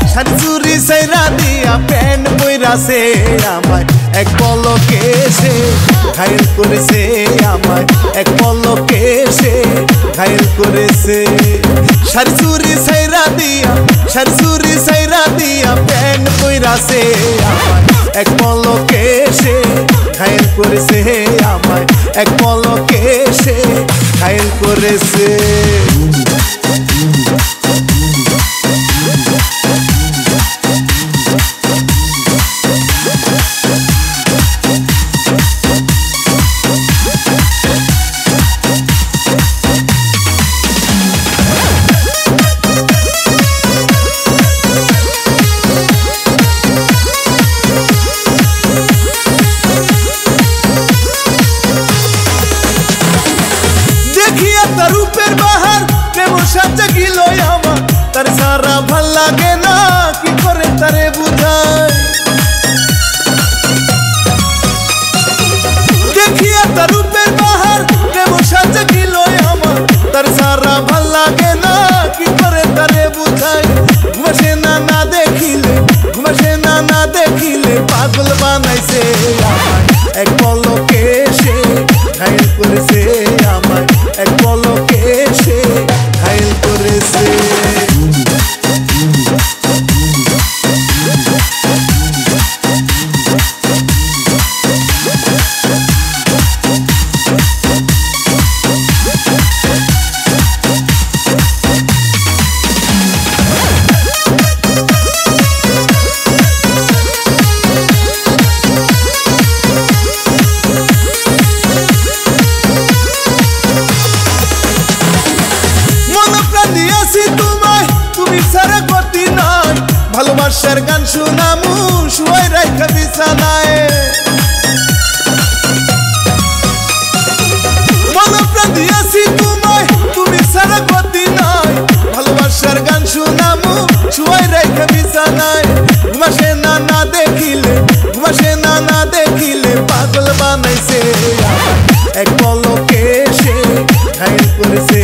শাড়ি চুরি সাইরা দিয়া প্যান্ট বইরাছে আমায় এক পলকে সে ঘায়েল করেছে আমায় এক পলকে সে ঘায়েল করেছে শাড়ি চুরি সাইরা দিয়া প্যান্ট বইরাছে আমায় এক পলকে সে ঘায়েল করেছে আমায় এক পলকে সে ঘায়েল করেছে রূপের বাহার প্রেম সাজা গিল আমার তার সারা ভাল লাগে না কি করে তারে বুঝায় দেখিয়া তার রূপের বাহার প্রেম সাজা গিল আমার তার সারা ভাল লাগে না কি করে তারে বুঝায় ঘুমাসে না দেখিলে পাগল বানাইছে এক পলকে সে ঘায়েল করেছে আমায় এক পলকে সে ঘায়েল করেছে ভালোবাসার গান শুনামু শুয়াই রাইখা বিছানায় মনপ্রাণ দিয়াছি তোমায় তুমি সারা গতি নাই ভালোবাসার গান শুনামু শুয়াই রাইখা বিছানায় ঘুমাসে না দেখিলে পাগল বানাইছে এক পলকে সে ঘায়েল করেছে